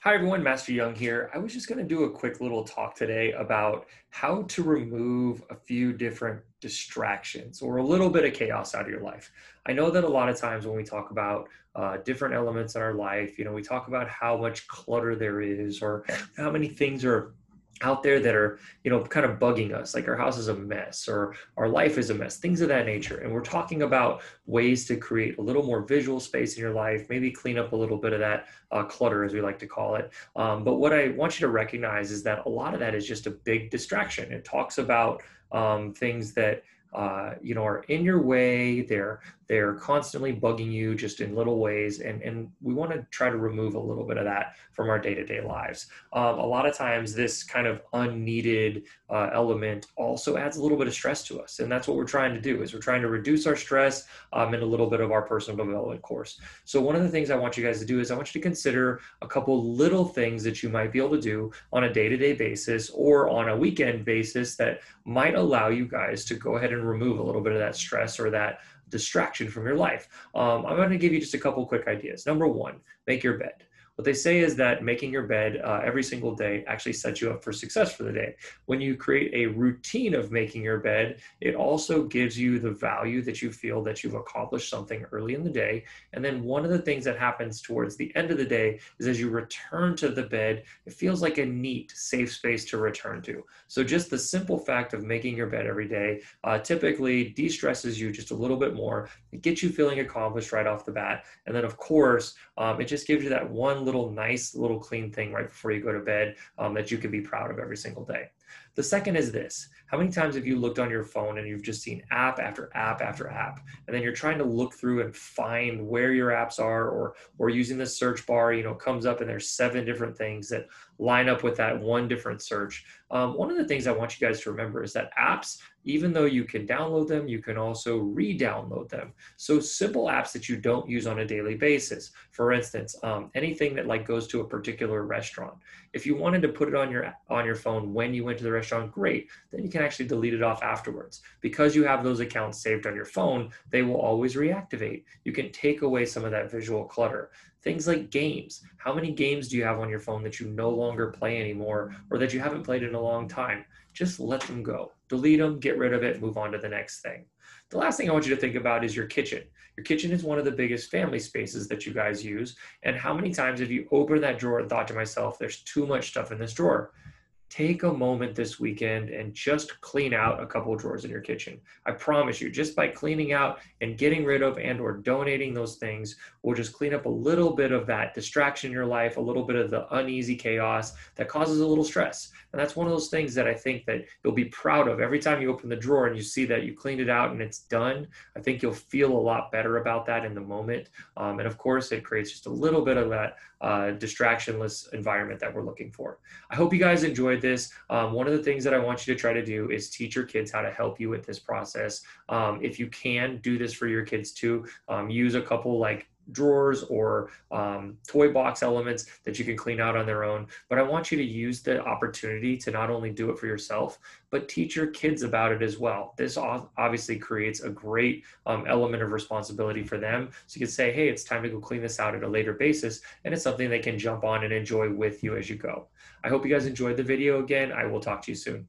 Hi everyone, Master Young here. I was just going to do a quick little talk today about how to remove a few different distractions or a little bit of chaos out of your life. I know that a lot of times when we talk about different elements in our life, we talk about how much clutter there is or how many things are out there that are, kind of bugging us, like our house is a mess or our life is a mess, things of that nature. And we're talking about ways to create a little more visual space in your life, maybe clean up a little bit of that clutter, as we like to call it. But what I want you to recognize is that a lot of that is just a big distraction. It talks about things that are in your way. They're constantly bugging you just in little ways, and we want to try to remove a little bit of that from our day-to-day lives. A lot of times, this kind of unneeded element also adds a little bit of stress to us, and that's what we're trying to do. Is we're trying to reduce our stress in a little bit of our personal development course. So one of the things I want you guys to do is I want you to consider a couple little things that you might be able to do on a day-to-day basis or on a weekend basis that might allow you guys to go ahead and remove a little bit of that stress or that distraction from your life. I'm going to give you just a couple quick ideas. Number one, make your bed. What they say is that making your bed every single day actually sets you up for success for the day. When you create a routine of making your bed, it also gives you the value that you feel that you've accomplished something early in the day. And then one of the things that happens towards the end of the day is as you return to the bed, it feels like a neat, safe space to return to. So just the simple fact of making your bed every day typically de-stresses you just a little bit more. It gets you feeling accomplished right off the bat. And then of course, it just gives you that one little nice little clean thing right before you go to bed that you can be proud of every single day. The second is this. How many times have you looked on your phone and you've just seen app after app after app, and then you're trying to look through and find where your apps are, or using the search bar, comes up and there's 7 different things that line up with that one different search. One of the things I want you guys to remember is that apps, even though you can download them, you can also re-download them. So simple apps that you don't use on a daily basis. For instance, anything that like goes to a particular restaurant. If you wanted to put it on your phone when you went to the restaurant, great. Then you can actually delete it off afterwards. Because you have those accounts saved on your phone, they will always reactivate. You can take away some of that visual clutter. Things like games. How many games do you have on your phone that you no longer play anymore or that you haven't played in a long time? Just let them go. Delete them, get rid of it, move on to the next thing. The last thing I want you to think about is your kitchen. Your kitchen is one of the biggest family spaces that you guys use. And how many times have you opened that drawer and thought to myself, there's too much stuff in this drawer? Take a moment this weekend and just clean out a couple of drawers in your kitchen. I promise you, just by cleaning out and getting rid of and or donating those things will just clean up a little bit of that distraction in your life, a little bit of the uneasy chaos that causes a little stress. And that's one of those things that I think that you'll be proud of. Every time you open the drawer and you see that you cleaned it out and it's done, I think you'll feel a lot better about that in the moment. And of course, it creates just a little bit of that distractionless environment that we're looking for. I hope you guys enjoyed this. One of the things that I want you to try to do is teach your kids how to help you with this process. If you can do this for your kids too, use a couple like drawers or toy box elements that you can clean out on their own. But I want you to use the opportunity to not only do it for yourself, but teach your kids about it as well. This obviously creates a great element of responsibility for them. So you can say, hey, it's time to go clean this out at a later basis. And it's something they can jump on and enjoy with you as you go. I hope you guys enjoyed the video. Again, I will talk to you soon.